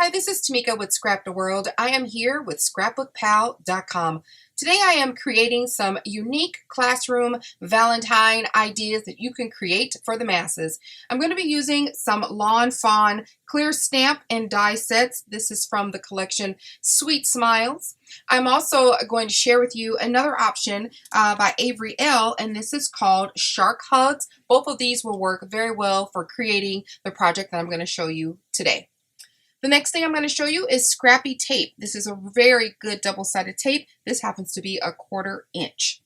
Hi, this is Tmika with Scrap the World. I am here with scrapbookpal.com. Today I am creating some unique classroom Valentine ideas that you can create for the masses. I'm going to be using some Lawn Fawn clear stamp and die sets. This is from the collection Sweet Smiles. I'm also going to share with you another option by Avery, Elle, and this is called Shark Hugs. Both of these will work very well for creating the project that I'm going to show you today. The next thing I'm going to show you is Scrappy Tape. This is a very good double-sided tape. This happens to be 1/4 inch.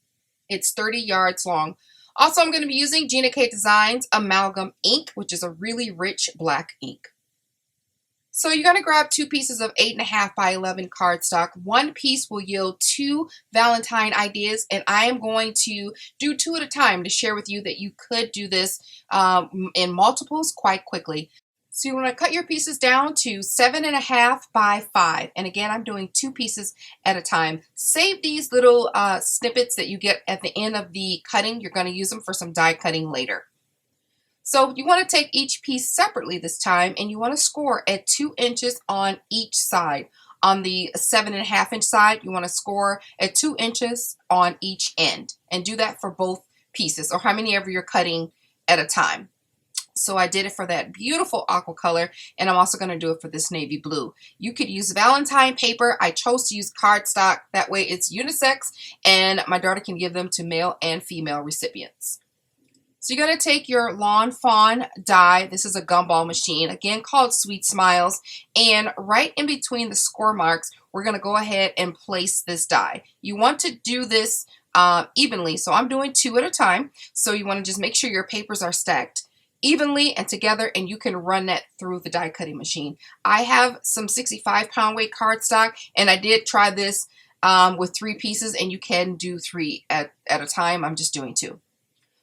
It's 30 yards long. Also, I'm going to be using Gina Designs Amalgam ink, which is a really rich black ink. So you're going to grab 2 pieces of 8.5 by 11 cardstock. One piece will yield 2 Valentine ideas, and I am going to do 2 at a time to share with you that you could do this in multiples quite quickly. So you want to cut your pieces down to 7.5 by 5. And again, I'm doing 2 pieces at a time. Save these little snippets that you get at the end of the cutting. You're going to use them for some die cutting later. So you want to take each piece separately this time, and you want to score at 2 inches on each side. On the 7.5 inch side, you want to score at 2 inches on each end. And do that for both pieces, or how many ever you're cutting at a time. So I did it for that beautiful aqua color, and I'm also going to do it for this navy blue. You could use Valentine paper. I chose to use cardstock. That way it's unisex, and my daughter can give them to male and female recipients. So you're going to take your Lawn Fawn die. This is a Gumball machine, again called Sweet Smiles, and right in between the score marks, we're going to go ahead and place this die. You want to do this evenly, so I'm doing 2 at a time. So you want to just make sure your papers are stacked evenly and together, and you can run that through the die cutting machine. I have some 65-pound weight cardstock, and I did try this with 3 pieces, and you can do 3 at a time. I'm just doing 2.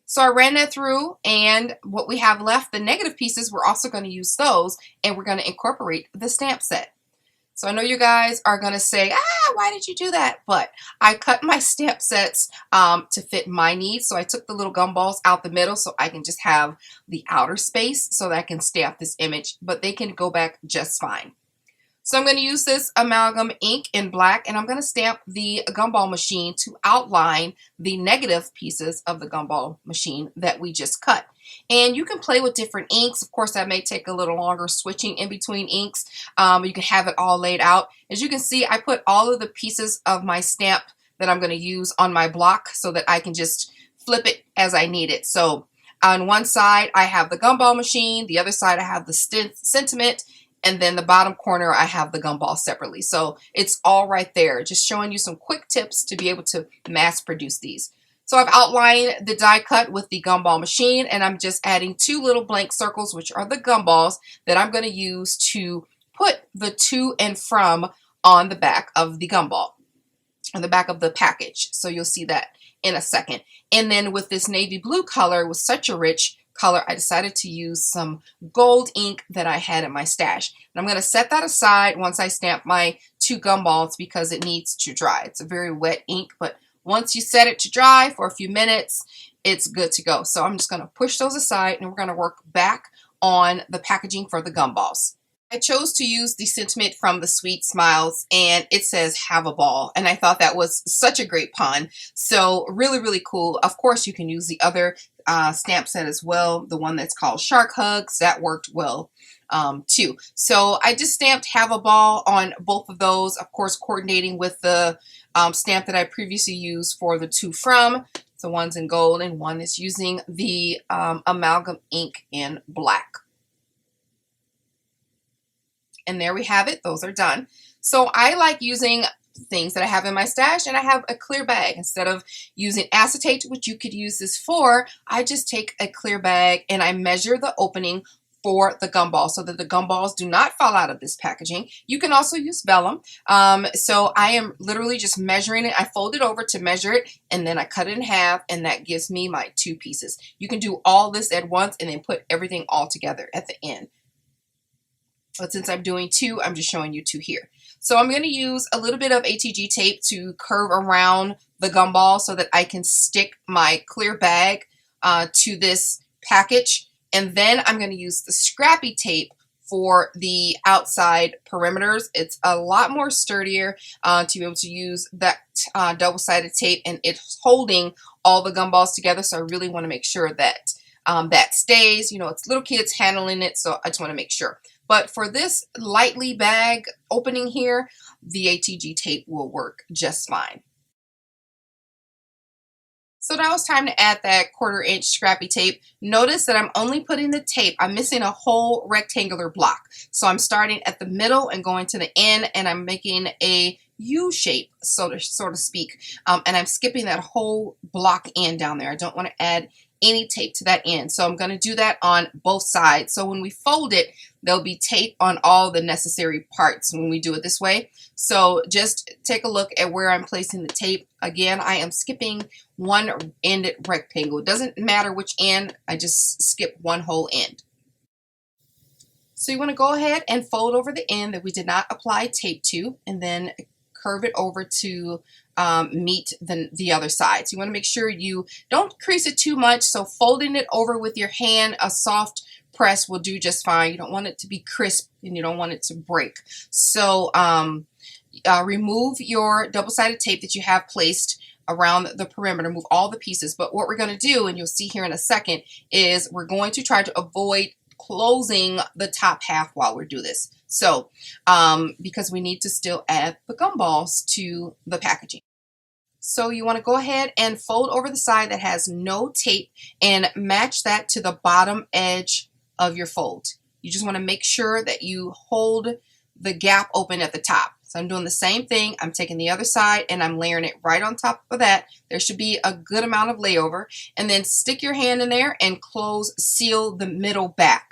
So I ran that through, and what we have left, the negative pieces, we're also going to use those, and we're going to incorporate the stamp set. So I know you guys are going to say, why did you do that? But I cut my stamp sets to fit my needs. So I took the little gumballs out the middle so I can just have the outer space so that I can stamp this image, but they can go back just fine. So I'm going to use this amalgam ink in black, and I'm going to stamp the gumball machine to outline the negative pieces of the gumball machine that we just cut. And you can play with different inks. Of course, that may take a little longer switching in between inks. You can have it all laid out. As you can see, I put all of the pieces of my stamp that I'm going to use on my block so that I can just flip it as I need it. So on one side, I have the gumball machine. The other side, I have the sentiment. And then the bottom corner, I have the gumball separately. So it's all right there. Just showing you some quick tips to be able to mass produce these. So I've outlined the die cut with the gumball machine, and I'm just adding 2 little blank circles, which are the gumballs that I'm going to use to put the to and from on the back of the gumball, on the back of the package. So you'll see that in a second. And then with this navy blue color, with such a rich color, I decided to use some gold ink that I had in my stash. And I'm going to set that aside once I stamp my 2 gumballs because it needs to dry. It's a very wet ink, but once you set it to dry for a few minutes, it's good to go. So I'm just going to push those aside, and we're going to work back on the packaging for the gumballs. I chose to use the sentiment from the Sweet Smiles, and it says "Have a ball," and I thought that was such a great pun. So really, really cool. Of course, you can use the other stamp set as well, the one that's called Shark Hugs. That worked well too. So I just stamped "Have a ball" on both of those, of course coordinating with the stamp that I previously used for the 2 from. So one's in gold and one is using the amalgam ink in black. And there we have it. Those are done. So I like using things that I have in my stash, and I have a clear bag. Instead of using acetate, which you could use this for, I just take a clear bag and I measure the opening for the gumball so that the gumballs do not fall out of this packaging. You can also use vellum. So I am literally just measuring it. I fold it over to measure it, and then I cut it in half, and that gives me my 2 pieces. You can do all this at once and then put everything all together at the end. But since I'm doing 2, I'm just showing you 2 here. So I'm going to use a little bit of ATG tape to curve around the gumball so that I can stick my clear bag to this package. And then I'm going to use the Scrappy Tape for the outside perimeters. It's a lot more sturdier to be able to use that double-sided tape, and it's holding all the gumballs together. So I really want to make sure that that stays. You know, it's little kids handling it, so I just want to make sure. But for this lightly bag opening here, the ATG tape will work just fine. So now it's time to add that 1/4 inch scrappy tape. Notice that I'm only putting the tape. I'm missing a whole rectangular block. So I'm starting at the middle and going to the end, and I'm making a U shape, so to speak. And I'm skipping that whole block end down there. I don't want to add any tape to that end. So I'm going to do that on both sides. So when we fold it, there'll be tape on all the necessary parts when we do it this way. So just take a look at where I'm placing the tape. Again, I am skipping one ended rectangle. It doesn't matter which end, I just skip one whole end. So you want to go ahead and fold over the end that we did not apply tape to, and then curve it over to meet the other side. So you want to make sure you don't crease it too much. So folding it over with your hand, a soft press will do just fine. You don't want it to be crisp, and you don't want it to break. So remove your double-sided tape that you have placed around the perimeter. Move all the pieces. But what we're going to do, and you'll see here in a second, is we're going to try to avoid closing the top half while we do this. So because we need to still add the gumballs to the packaging. So you want to go ahead and fold over the side that has no tape and match that to the bottom edge of your fold. You just want to make sure that you hold the gap open at the top. So I'm doing the same thing. I'm taking the other side and I'm layering it right on top of that. There should be a good amount of layover, and then stick your hand in there and seal the middle back.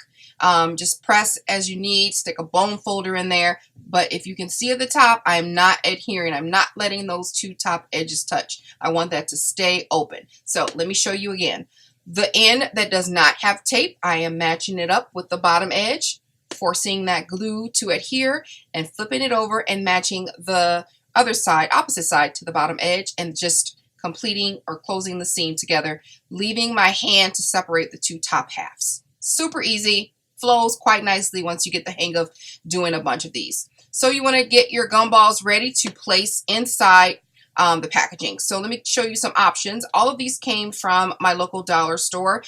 Just press as you need, stick a bone folder in there, but if you can see at the top, I'm not adhering. I'm not letting those two top edges touch. I want that to stay open. So let me show you again. The end that does not have tape, I am matching it up with the bottom edge, forcing that glue to adhere, and flipping it over and matching the other side, opposite side, to the bottom edge, and just completing or closing the seam together, leaving my hand to separate the two top halves. Super easy. Flows quite nicely once you get the hang of doing a bunch of these. So you want to get your gumballs ready to place inside the packaging. So let me show you some options. All of these came from my local dollar store.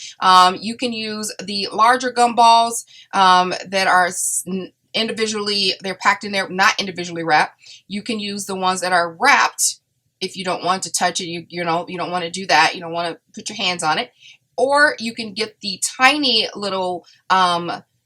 You can use the larger gumballs that are individually, they're packed in there, not individually wrapped. You can use the ones that are wrapped if you don't want to touch it. You don't want to do that. You don't want to put your hands on it. Or you can get the tiny little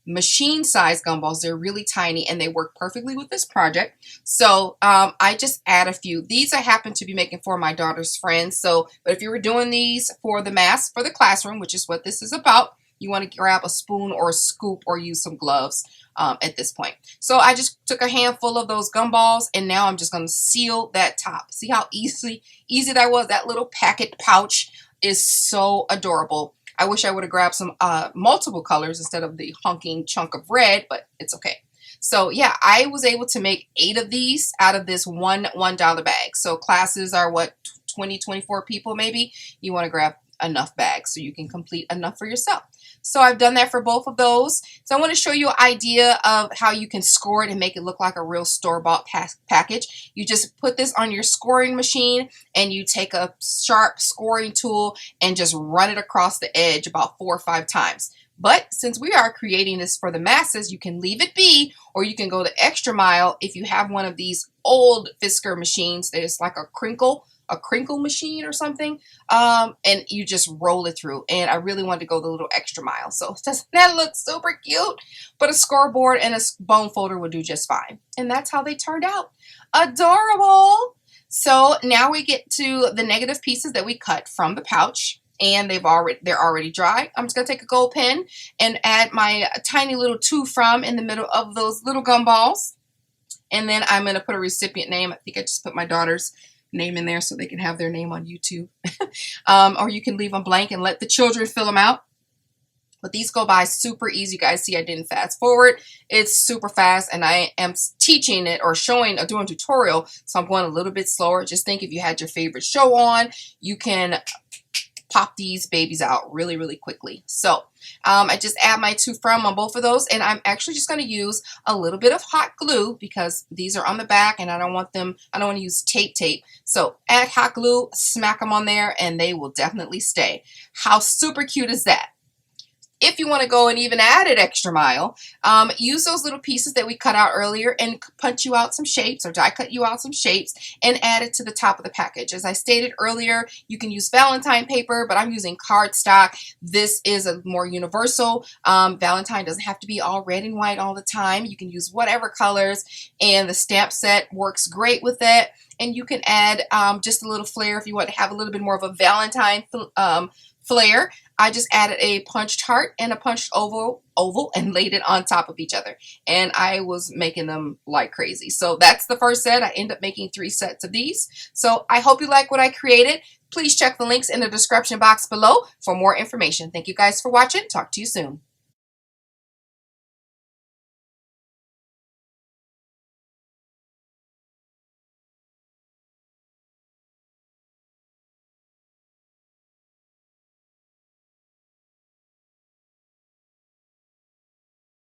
machine size gumballs. They're really tiny and they work perfectly with this project. So I just add a few. These I happen to be making for my daughter's friends. So, but if you were doing these for the mass, for the classroom, which is what this is about, you want to grab a spoon or a scoop or use some gloves at this point. So I just took a handful of those gumballs, and now I'm just going to seal that top. See how easy that was? That little packet pouch is so adorable. I wish I would have grabbed some multiple colors instead of the honking chunk of red, but it's okay. So yeah, I was able to make 8 of these out of this $1 bag. So classes are what, 20, 24 people maybe? You want to grab enough bags so you can complete enough for yourself. So I've done that for both of those. So I want to show you an idea of how you can score it and make it look like a real store-bought package. You just put this on your scoring machine and you take a sharp scoring tool and just run it across the edge about 4 or 5 times. But since we are creating this for the masses, you can leave it be, or you can go the extra mile if you have one of these old Fisker machines. There's like a crinkle machine or something, and you just roll it through. And I really wanted to go the little extra mile. So doesn't that look super cute? But a scoreboard and a bone folder will do just fine. And that's how they turned out. Adorable! So now we get to the negative pieces that we cut from the pouch, and they're already dry. I'm just gonna take a gold pen and add my tiny little to from in the middle of those little gumballs. And then I'm gonna put a recipient name. I think I just put my daughter's name in there so they can have their name on YouTube. Or you can leave them blank and let the children fill them out. But these go by super easy. You guys see I didn't fast forward. It's super fast, and I am teaching it or showing or doing a tutorial, so I'm going a little bit slower. Just think if you had your favorite show on, you can pop these babies out really, really quickly. So I just add my 2 from on both of those, and I'm actually just going to use a little bit of hot glue because these are on the back and I don't want to use tape. So add hot glue, smack them on there, and they will definitely stay. How super cute is that? If you want to go and even add an extra mile, use those little pieces that we cut out earlier and punch you out some shapes or die cut you out some shapes and add it to the top of the package. As I stated earlier, you can use Valentine paper, but I'm using cardstock. This is a more universal. Valentine doesn't have to be all red and white all the time. You can use whatever colors, and the stamp set works great with it. And you can add just a little flair if you want to have a little bit more of a Valentine flair. I just added a punched heart and a punched oval and laid it on top of each other. And I was making them like crazy. So that's the first set. I end up making 3 sets of these. So I hope you like what I created. Please check the links in the description box below for more information. Thank you guys for watching. Talk to you soon.